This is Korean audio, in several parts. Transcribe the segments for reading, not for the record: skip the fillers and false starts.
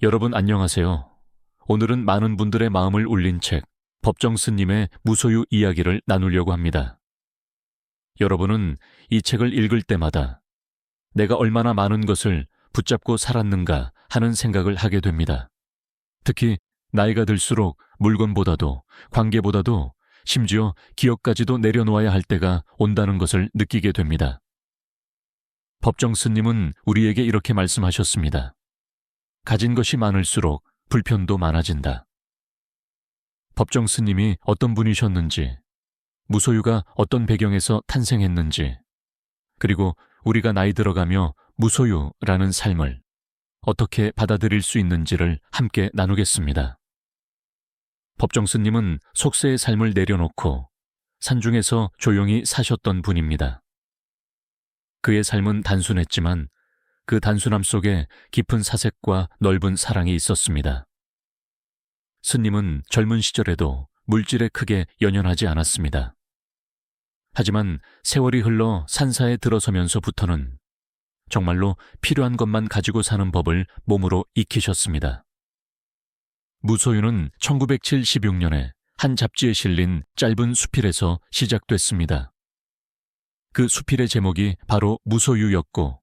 여러분 안녕하세요. 오늘은 많은 분들의 마음을 울린 책 법정 스님의 무소유 이야기를 나누려고 합니다. 여러분은 이 책을 읽을 때마다 내가 얼마나 많은 것을 붙잡고 살았는가 하는 생각을 하게 됩니다. 특히 나이가 들수록 물건보다도 관계보다도 심지어 기억까지도 내려놓아야 할 때가 온다는 것을 느끼게 됩니다. 법정 스님은 우리에게 이렇게 말씀하셨습니다. 가진 것이 많을수록 불편도 많아진다. 법정 스님이 어떤 분이셨는지, 무소유가 어떤 배경에서 탄생했는지, 그리고 우리가 나이 들어가며 무소유라는 삶을 어떻게 받아들일 수 있는지를 함께 나누겠습니다. 법정 스님은 속세의 삶을 내려놓고 산중에서 조용히 사셨던 분입니다. 그의 삶은 단순했지만 그 단순함 속에 깊은 사색과 넓은 사랑이 있었습니다. 스님은 젊은 시절에도 물질에 크게 연연하지 않았습니다. 하지만 세월이 흘러 산사에 들어서면서부터는 정말로 필요한 것만 가지고 사는 법을 몸으로 익히셨습니다. 무소유는 1976년에 한 잡지에 실린 짧은 수필에서 시작됐습니다. 그 수필의 제목이 바로 무소유였고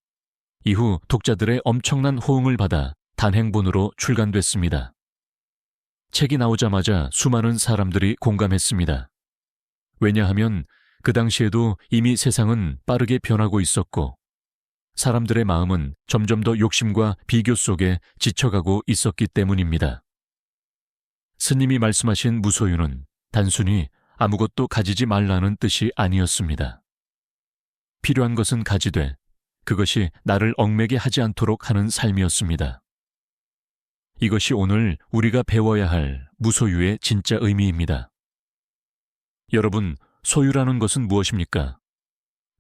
이후 독자들의 엄청난 호응을 받아 단행본으로 출간됐습니다. 책이 나오자마자 수많은 사람들이 공감했습니다. 왜냐하면 그 당시에도 이미 세상은 빠르게 변하고 있었고 사람들의 마음은 점점 더 욕심과 비교 속에 지쳐가고 있었기 때문입니다. 스님이 말씀하신 무소유는 단순히 아무것도 가지지 말라는 뜻이 아니었습니다. 필요한 것은 가지되 그것이 나를 얽매게 하지 않도록 하는 삶이었습니다. 이것이 오늘 우리가 배워야 할 무소유의 진짜 의미입니다. 여러분, 소유라는 것은 무엇입니까?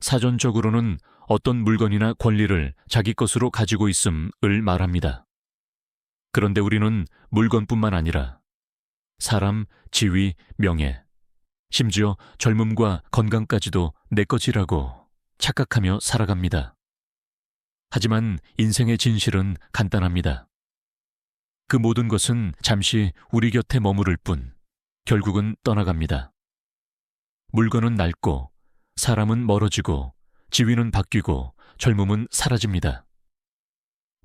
사전적으로는 어떤 물건이나 권리를 자기 것으로 가지고 있음을 말합니다. 그런데 우리는 물건뿐만 아니라 사람, 지위, 명예, 심지어 젊음과 건강까지도 내 것이라고 착각하며 살아갑니다. 하지만 인생의 진실은 간단합니다. 그 모든 것은 잠시 우리 곁에 머무를 뿐 결국은 떠나갑니다. 물건은 낡고 사람은 멀어지고 지위는 바뀌고 젊음은 사라집니다.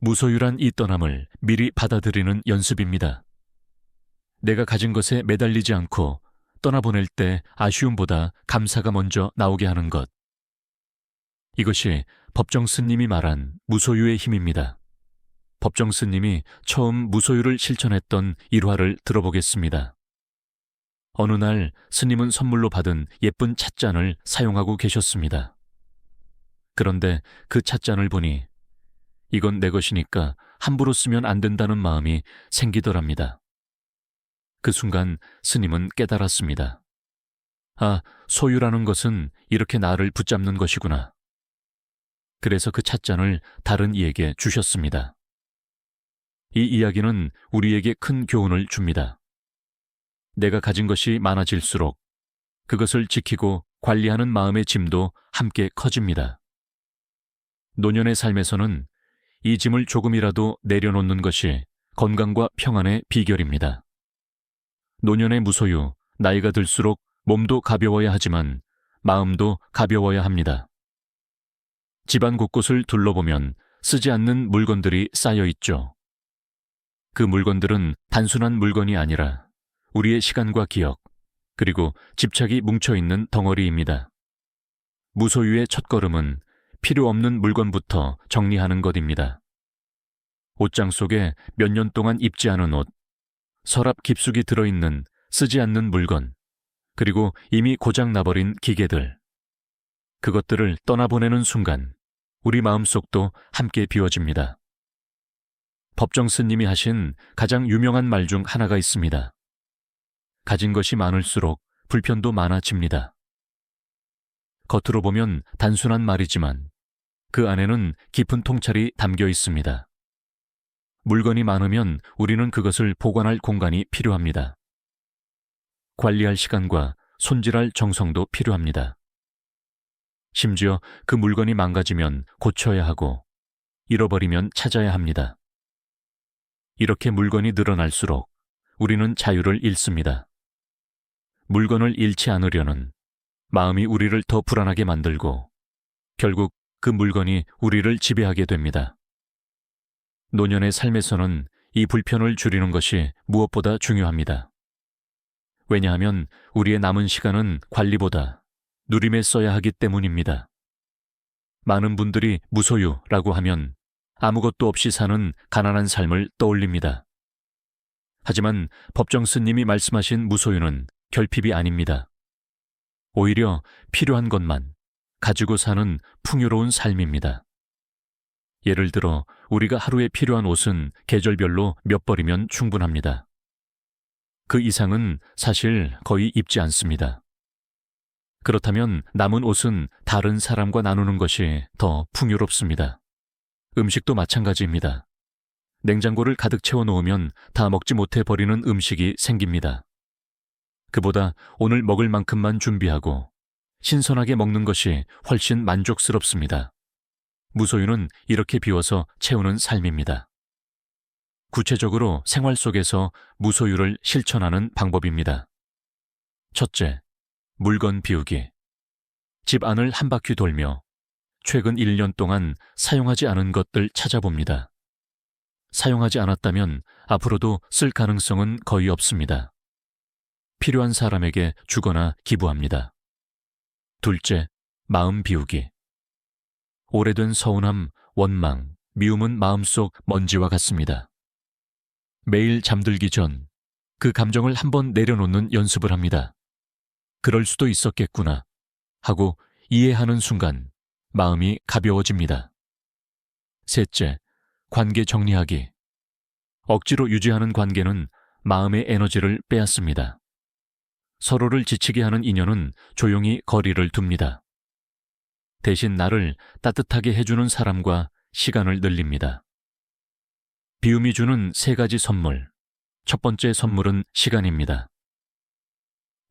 무소유란 이 떠남을 미리 받아들이는 연습입니다. 내가 가진 것에 매달리지 않고 떠나보낼 때 아쉬움보다 감사가 먼저 나오게 하는 것. 이것이 법정 스님이 말한 무소유의 힘입니다. 법정 스님이 처음 무소유를 실천했던 일화를 들어보겠습니다. 어느 날 스님은 선물로 받은 예쁜 찻잔을 사용하고 계셨습니다. 그런데 그 찻잔을 보니 이건 내 것이니까 함부로 쓰면 안 된다는 마음이 생기더랍니다. 그 순간 스님은 깨달았습니다. 아, 소유라는 것은 이렇게 나를 붙잡는 것이구나. 그래서 그 찻잔을 다른 이에게 주셨습니다. 이 이야기는 우리에게 큰 교훈을 줍니다. 내가 가진 것이 많아질수록 그것을 지키고 관리하는 마음의 짐도 함께 커집니다. 노년의 삶에서는 이 짐을 조금이라도 내려놓는 것이 건강과 평안의 비결입니다. 노년의 무소유, 나이가 들수록 몸도 가벼워야 하지만 마음도 가벼워야 합니다. 집안 곳곳을 둘러보면 쓰지 않는 물건들이 쌓여 있죠. 그 물건들은 단순한 물건이 아니라 우리의 시간과 기억, 그리고 집착이 뭉쳐있는 덩어리입니다. 무소유의 첫걸음은 필요 없는 물건부터 정리하는 것입니다. 옷장 속에 몇 년 동안 입지 않은 옷, 서랍 깊숙이 들어있는 쓰지 않는 물건, 그리고 이미 고장 나버린 기계들. 그것들을 떠나보내는 순간 우리 마음속도 함께 비워집니다. 법정 스님이 하신 가장 유명한 말 중 하나가 있습니다. 가진 것이 많을수록 불편도 많아집니다. 겉으로 보면 단순한 말이지만 그 안에는 깊은 통찰이 담겨 있습니다. 물건이 많으면 우리는 그것을 보관할 공간이 필요합니다. 관리할 시간과 손질할 정성도 필요합니다. 심지어 그 물건이 망가지면 고쳐야 하고 잃어버리면 찾아야 합니다. 이렇게 물건이 늘어날수록 우리는 자유를 잃습니다. 물건을 잃지 않으려는 마음이 우리를 더 불안하게 만들고 결국 그 물건이 우리를 지배하게 됩니다. 노년의 삶에서는 이 불편을 줄이는 것이 무엇보다 중요합니다. 왜냐하면 우리의 남은 시간은 관리보다 누림에 써야 하기 때문입니다. 많은 분들이 무소유라고 하면 아무것도 없이 사는 가난한 삶을 떠올립니다. 하지만 법정 스님이 말씀하신 무소유는 결핍이 아닙니다. 오히려 필요한 것만 가지고 사는 풍요로운 삶입니다. 예를 들어 우리가 하루에 필요한 옷은 계절별로 몇 벌이면 충분합니다. 그 이상은 사실 거의 입지 않습니다. 그렇다면 남은 옷은 다른 사람과 나누는 것이 더 풍요롭습니다. 음식도 마찬가지입니다. 냉장고를 가득 채워 놓으면 다 먹지 못해 버리는 음식이 생깁니다. 그보다 오늘 먹을 만큼만 준비하고 신선하게 먹는 것이 훨씬 만족스럽습니다. 무소유는 이렇게 비워서 채우는 삶입니다. 구체적으로 생활 속에서 무소유를 실천하는 방법입니다. 첫째, 물건 비우기. 집 안을 한 바퀴 돌며 최근 1년 동안 사용하지 않은 것들 찾아봅니다. 사용하지 않았다면 앞으로도 쓸 가능성은 거의 없습니다. 필요한 사람에게 주거나 기부합니다. 둘째, 마음 비우기. 오래된 서운함, 원망, 미움은 마음속 먼지와 같습니다. 매일 잠들기 전 그 감정을 한번 내려놓는 연습을 합니다. 그럴 수도 있었겠구나 하고 이해하는 순간 마음이 가벼워집니다. 셋째, 관계 정리하기. 억지로 유지하는 관계는 마음의 에너지를 빼앗습니다. 서로를 지치게 하는 인연은 조용히 거리를 둡니다. 대신 나를 따뜻하게 해주는 사람과 시간을 늘립니다. 비움이 주는 3가지 선물. 첫 번째 선물은 시간입니다.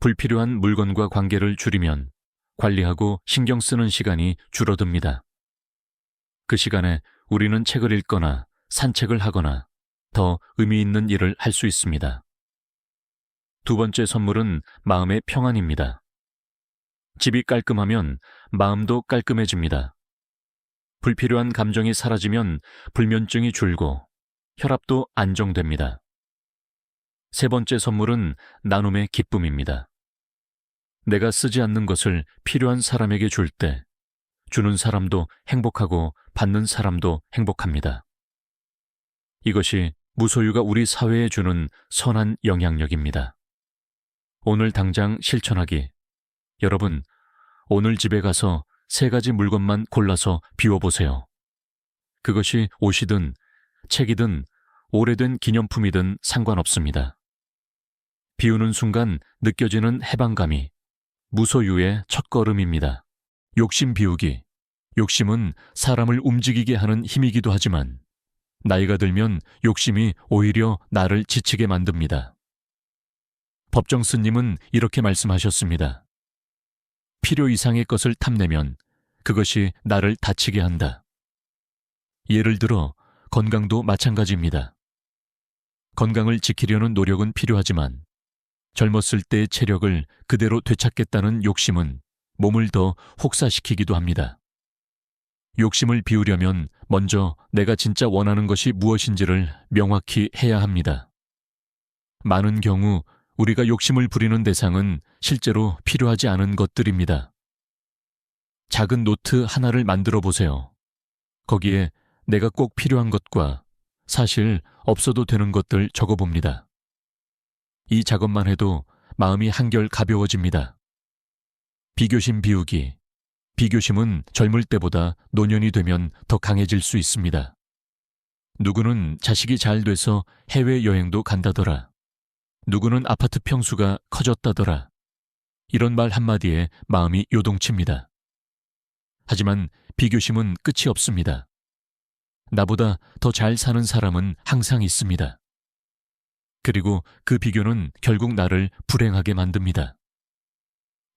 불필요한 물건과 관계를 줄이면 관리하고 신경 쓰는 시간이 줄어듭니다. 그 시간에 우리는 책을 읽거나 산책을 하거나 더 의미 있는 일을 할 수 있습니다. 두 번째 선물은 마음의 평안입니다. 집이 깔끔하면 마음도 깔끔해집니다. 불필요한 감정이 사라지면 불면증이 줄고 혈압도 안정됩니다. 세 번째 선물은 나눔의 기쁨입니다. 내가 쓰지 않는 것을 필요한 사람에게 줄 때 주는 사람도 행복하고 받는 사람도 행복합니다. 이것이 무소유가 우리 사회에 주는 선한 영향력입니다. 오늘 당장 실천하기. 여러분, 오늘 집에 가서 3가지 물건만 골라서 비워보세요. 그것이 옷이든 책이든 오래된 기념품이든 상관없습니다. 비우는 순간 느껴지는 해방감이 무소유의 첫걸음입니다. 욕심 비우기. 욕심은 사람을 움직이게 하는 힘이기도 하지만 나이가 들면 욕심이 오히려 나를 지치게 만듭니다. 법정 스님은 이렇게 말씀하셨습니다. 필요 이상의 것을 탐내면 그것이 나를 다치게 한다. 예를 들어 건강도 마찬가지입니다. 건강을 지키려는 노력은 필요하지만 젊었을 때의 체력을 그대로 되찾겠다는 욕심은 몸을 더 혹사시키기도 합니다. 욕심을 비우려면 먼저 내가 진짜 원하는 것이 무엇인지를 명확히 해야 합니다. 많은 경우 우리가 욕심을 부리는 대상은 실제로 필요하지 않은 것들입니다. 작은 노트 하나를 만들어 보세요. 거기에 내가 꼭 필요한 것과 사실 없어도 되는 것들 적어봅니다. 이 작업만 해도 마음이 한결 가벼워집니다. 비교심 비우기. 비교심은 젊을 때보다 노년이 되면 더 강해질 수 있습니다. 누구는 자식이 잘 돼서 해외여행도 간다더라. 누구는 아파트 평수가 커졌다더라. 이런 말 한마디에 마음이 요동칩니다. 하지만 비교심은 끝이 없습니다. 나보다 더 잘 사는 사람은 항상 있습니다. 그리고 그 비교는 결국 나를 불행하게 만듭니다.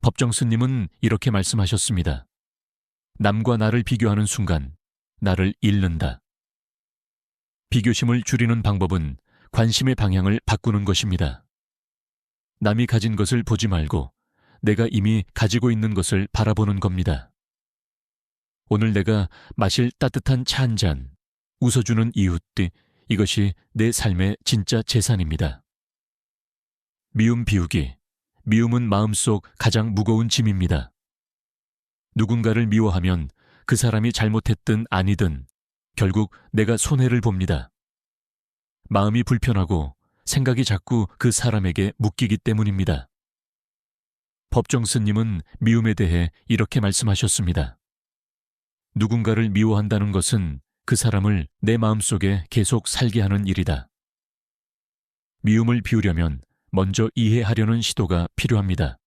법정 스님은 이렇게 말씀하셨습니다. 남과 나를 비교하는 순간 나를 잃는다. 비교심을 줄이는 방법은 관심의 방향을 바꾸는 것입니다. 남이 가진 것을 보지 말고 내가 이미 가지고 있는 것을 바라보는 겁니다. 오늘 내가 마실 따뜻한 차 한 잔, 웃어주는 이웃들, 이것이 내 삶의 진짜 재산입니다. 미움 비우기. 미움은 마음속 가장 무거운 짐입니다. 누군가를 미워하면 그 사람이 잘못했든 아니든 결국 내가 손해를 봅니다. 마음이 불편하고 생각이 자꾸 그 사람에게 묶이기 때문입니다. 법정 스님은 미움에 대해 이렇게 말씀하셨습니다. 누군가를 미워한다는 것은 그 사람을 내 마음속에 계속 살게 하는 일이다. 미움을 비우려면 먼저 이해하려는 시도가 필요합니다.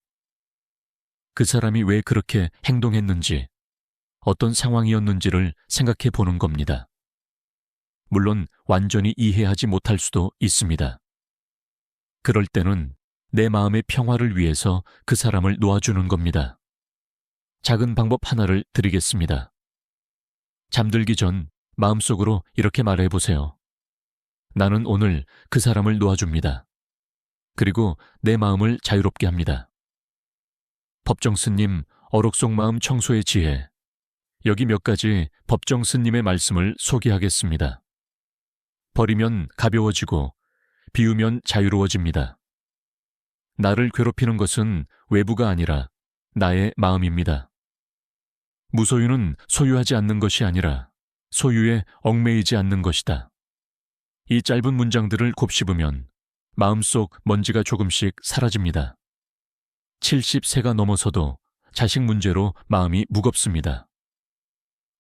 그 사람이 왜 그렇게 행동했는지, 어떤 상황이었는지를 생각해 보는 겁니다. 물론 완전히 이해하지 못할 수도 있습니다. 그럴 때는 내 마음의 평화를 위해서 그 사람을 놓아주는 겁니다. 작은 방법 하나를 드리겠습니다. 잠들기 전 마음속으로 이렇게 말해 보세요. 나는 오늘 그 사람을 놓아줍니다. 그리고 내 마음을 자유롭게 합니다. 법정 스님 어록 속 마음 청소의 지혜. 여기 몇 가지 법정 스님의 말씀을 소개하겠습니다. 버리면 가벼워지고 비우면 자유로워집니다. 나를 괴롭히는 것은 외부가 아니라 나의 마음입니다. 무소유는 소유하지 않는 것이 아니라 소유에 얽매이지 않는 것이다. 이 짧은 문장들을 곱씹으면 마음속 먼지가 조금씩 사라집니다. 70세가 넘어서도 자식 문제로 마음이 무겁습니다.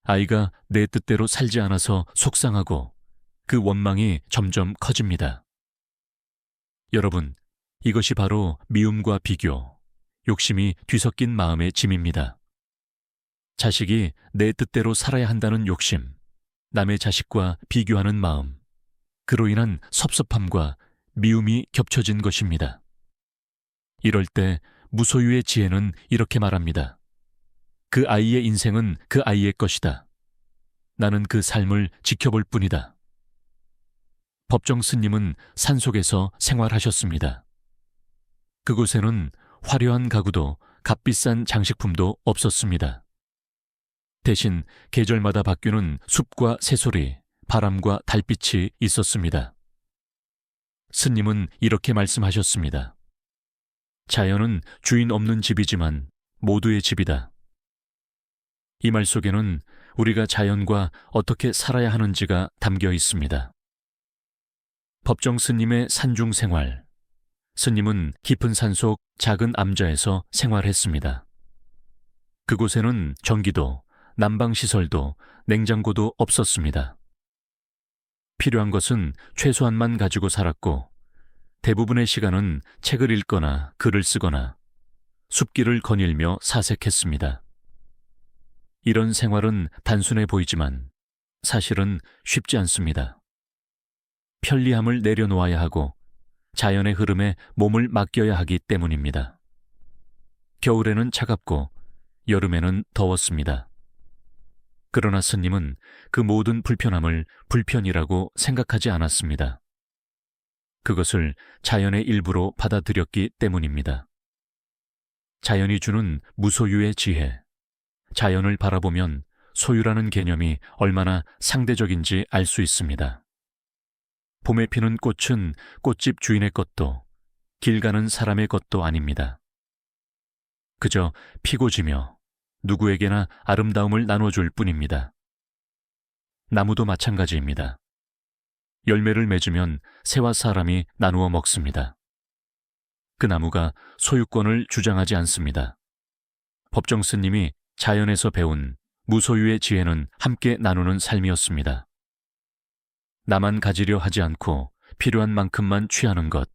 아이가 내 뜻대로 살지 않아서 속상하고 그 원망이 점점 커집니다. 여러분, 이것이 바로 미움과 비교, 욕심이 뒤섞인 마음의 짐입니다. 자식이 내 뜻대로 살아야 한다는 욕심, 남의 자식과 비교하는 마음, 그로 인한 섭섭함과 미움이 겹쳐진 것입니다. 이럴 때 무소유의 지혜는 이렇게 말합니다. 그 아이의 인생은 그 아이의 것이다. 나는 그 삶을 지켜볼 뿐이다. 법정 스님은 산속에서 생활하셨습니다. 그곳에는 화려한 가구도 값비싼 장식품도 없었습니다. 대신 계절마다 바뀌는 숲과 새소리, 바람과 달빛이 있었습니다. 스님은 이렇게 말씀하셨습니다. 자연은 주인 없는 집이지만 모두의 집이다. 이 말 속에는 우리가 자연과 어떻게 살아야 하는지가 담겨 있습니다. 법정 스님의 산중 생활. 스님은 깊은 산속 작은 암자에서 생활했습니다. 그곳에는 전기도, 난방시설도, 냉장고도 없었습니다. 필요한 것은 최소한만 가지고 살았고 대부분의 시간은 책을 읽거나 글을 쓰거나 숲길을 거닐며 사색했습니다. 이런 생활은 단순해 보이지만 사실은 쉽지 않습니다. 편리함을 내려놓아야 하고 자연의 흐름에 몸을 맡겨야 하기 때문입니다. 겨울에는 차갑고 여름에는 더웠습니다. 그러나 스님은 그 모든 불편함을 불편이라고 생각하지 않았습니다. 그것을 자연의 일부로 받아들였기 때문입니다. 자연이 주는 무소유의 지혜. 자연을 바라보면 소유라는 개념이 얼마나 상대적인지 알 수 있습니다. 봄에 피는 꽃은 꽃집 주인의 것도 길 가는 사람의 것도 아닙니다. 그저 피고 지며 누구에게나 아름다움을 나눠줄 뿐입니다. 나무도 마찬가지입니다. 열매를 맺으면 새와 사람이 나누어 먹습니다. 그 나무가 소유권을 주장하지 않습니다. 법정 스님이 자연에서 배운 무소유의 지혜는 함께 나누는 삶이었습니다. 나만 가지려 하지 않고 필요한 만큼만 취하는 것,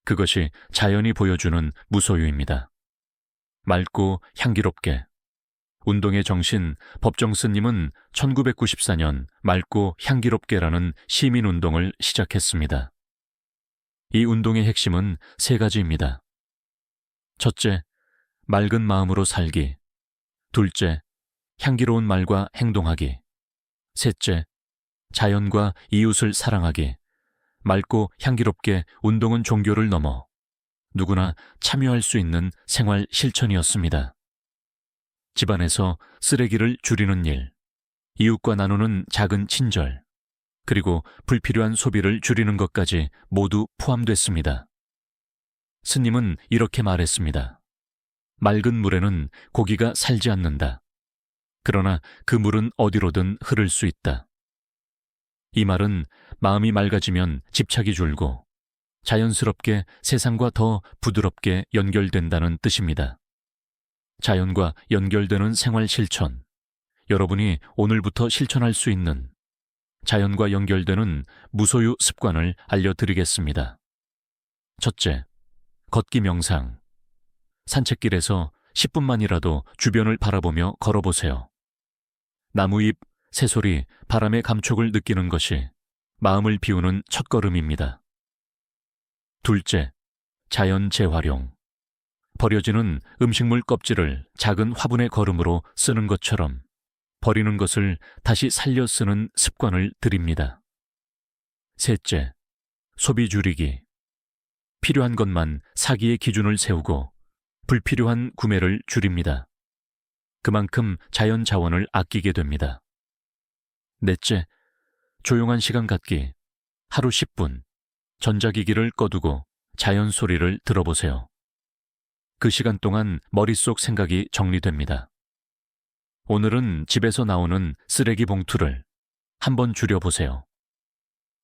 그것이 자연이 보여주는 무소유입니다. 맑고 향기롭게. 운동의 정신 법정 스님은 1994년 맑고 향기롭게라는 시민운동을 시작했습니다. 이 운동의 핵심은 세 가지입니다. 첫째, 맑은 마음으로 살기. 둘째, 향기로운 말과 행동하기. 셋째, 자연과 이웃을 사랑하기, 맑고 향기롭게 운동은 종교를 넘어 누구나 참여할 수 있는 생활 실천이었습니다. 집안에서 쓰레기를 줄이는 일, 이웃과 나누는 작은 친절, 그리고 불필요한 소비를 줄이는 것까지 모두 포함됐습니다. 스님은 이렇게 말했습니다. 맑은 물에는 고기가 살지 않는다. 그러나 그 물은 어디로든 흐를 수 있다. 이 말은 마음이 맑아지면 집착이 줄고 자연스럽게 세상과 더 부드럽게 연결된다는 뜻입니다. 자연과 연결되는 생활 실천, 여러분이 오늘부터 실천할 수 있는 자연과 연결되는 무소유 습관을 알려드리겠습니다. 첫째, 걷기 명상. 산책길에서 10분만이라도 주변을 바라보며 걸어보세요. 나무잎, 새소리, 바람의 감촉을 느끼는 것이 마음을 비우는 첫걸음입니다. 둘째, 자연 재활용. 버려지는 음식물 껍질을 작은 화분의 거름으로 쓰는 것처럼 버리는 것을 다시 살려 쓰는 습관을 들입니다. 셋째, 소비 줄이기. 필요한 것만 사기의 기준을 세우고 불필요한 구매를 줄입니다. 그만큼 자연 자원을 아끼게 됩니다. 넷째, 조용한 시간 갖기. 하루 10분, 전자기기를 꺼두고 자연 소리를 들어보세요. 그 시간 동안 머릿속 생각이 정리됩니다. 오늘은 집에서 나오는 쓰레기 봉투를 한번 줄여보세요.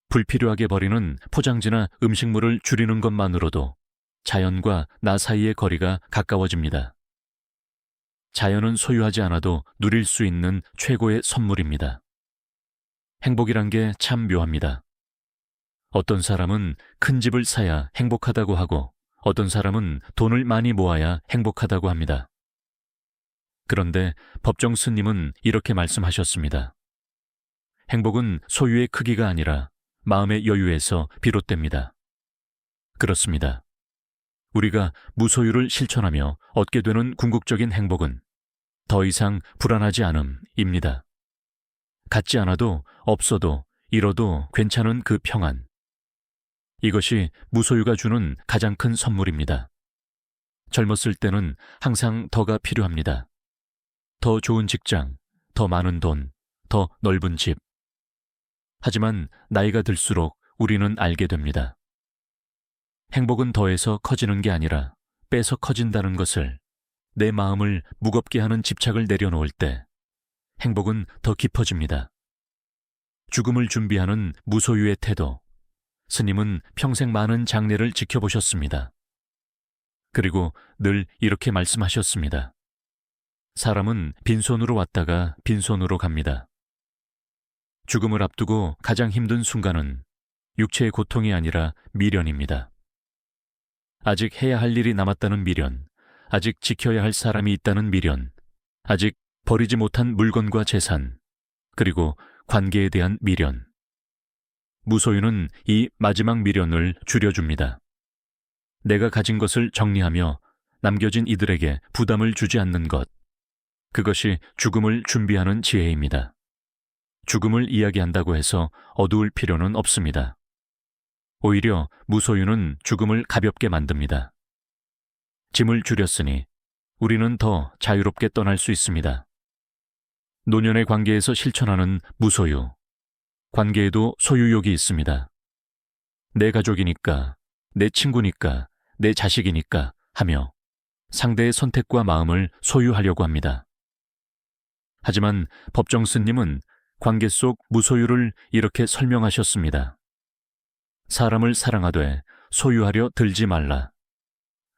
불필요하게 버리는 포장지나 음식물을 줄이는 것만으로도 자연과 나 사이의 거리가 가까워집니다. 자연은 소유하지 않아도 누릴 수 있는 최고의 선물입니다. 행복이란 게 참 묘합니다. 어떤 사람은 큰 집을 사야 행복하다고 하고 어떤 사람은 돈을 많이 모아야 행복하다고 합니다. 그런데 법정 스님은 이렇게 말씀하셨습니다. 행복은 소유의 크기가 아니라 마음의 여유에서 비롯됩니다. 그렇습니다. 우리가 무소유를 실천하며 얻게 되는 궁극적인 행복은 더 이상 불안하지 않음입니다. 갖지 않아도 없어도 잃어도 괜찮은 그 평안. 이것이 무소유가 주는 가장 큰 선물입니다. 젊었을 때는 항상 더가 필요합니다. 더 좋은 직장, 더 많은 돈, 더 넓은 집. 하지만 나이가 들수록 우리는 알게 됩니다. 행복은 더해서 커지는 게 아니라 빼서 커진다는 것을, 내 마음을 무겁게 하는 집착을 내려놓을 때 행복은 더 깊어집니다. 죽음을 준비하는 무소유의 태도. 스님은 평생 많은 장례를 지켜보셨습니다. 그리고 늘 이렇게 말씀하셨습니다. 사람은 빈손으로 왔다가 빈손으로 갑니다. 죽음을 앞두고 가장 힘든 순간은 육체의 고통이 아니라 미련입니다. 아직 해야 할 일이 남았다는 미련, 아직 지켜야 할 사람이 있다는 미련, 아직 버리지 못한 물건과 재산, 그리고 관계에 대한 미련. 무소유는 이 마지막 미련을 줄여줍니다. 내가 가진 것을 정리하며 남겨진 이들에게 부담을 주지 않는 것. 그것이 죽음을 준비하는 지혜입니다. 죽음을 이야기한다고 해서 어두울 필요는 없습니다. 오히려 무소유는 죽음을 가볍게 만듭니다. 짐을 줄였으니 우리는 더 자유롭게 떠날 수 있습니다. 노년의 관계에서 실천하는 무소유. 관계에도 소유욕이 있습니다. 내 가족이니까, 내 친구니까, 내 자식이니까 하며 상대의 선택과 마음을 소유하려고 합니다. 하지만 법정 스님은 관계 속 무소유를 이렇게 설명하셨습니다. 사람을 사랑하되 소유하려 들지 말라.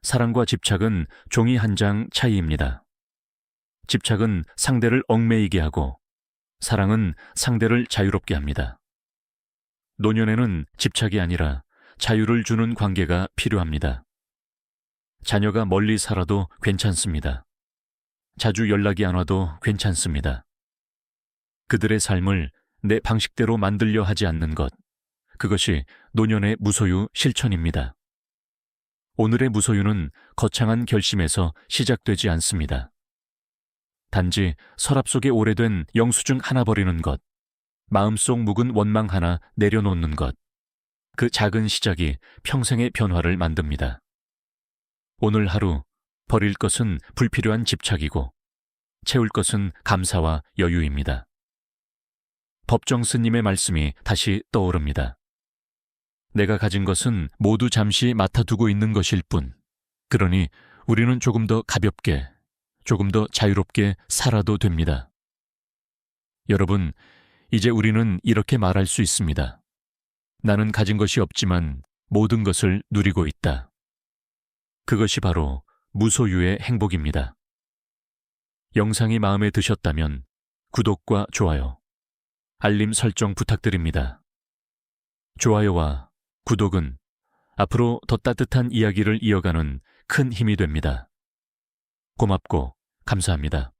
사랑과 집착은 종이 한 장 차이입니다. 집착은 상대를 얽매이게 하고 사랑은 상대를 자유롭게 합니다. 노년에는 집착이 아니라 자유를 주는 관계가 필요합니다. 자녀가 멀리 살아도 괜찮습니다. 자주 연락이 안 와도 괜찮습니다. 그들의 삶을 내 방식대로 만들려 하지 않는 것, 그것이 노년의 무소유 실천입니다. 오늘의 무소유는 거창한 결심에서 시작되지 않습니다. 단지 서랍 속에 오래된 영수증 하나 버리는 것, 마음속 묵은 원망 하나 내려놓는 것. 그 작은 시작이 평생의 변화를 만듭니다. 오늘 하루 버릴 것은 불필요한 집착이고 채울 것은 감사와 여유입니다. 법정 스님의 말씀이 다시 떠오릅니다. 내가 가진 것은 모두 잠시 맡아두고 있는 것일 뿐. 그러니 우리는 조금 더 가볍게, 조금 더 자유롭게 살아도 됩니다. 여러분, 이제 우리는 이렇게 말할 수 있습니다. 나는 가진 것이 없지만 모든 것을 누리고 있다. 그것이 바로 무소유의 행복입니다. 영상이 마음에 드셨다면 구독과 좋아요, 알림 설정 부탁드립니다. 좋아요와 구독은 앞으로 더 따뜻한 이야기를 이어가는 큰 힘이 됩니다. 고맙고 감사합니다.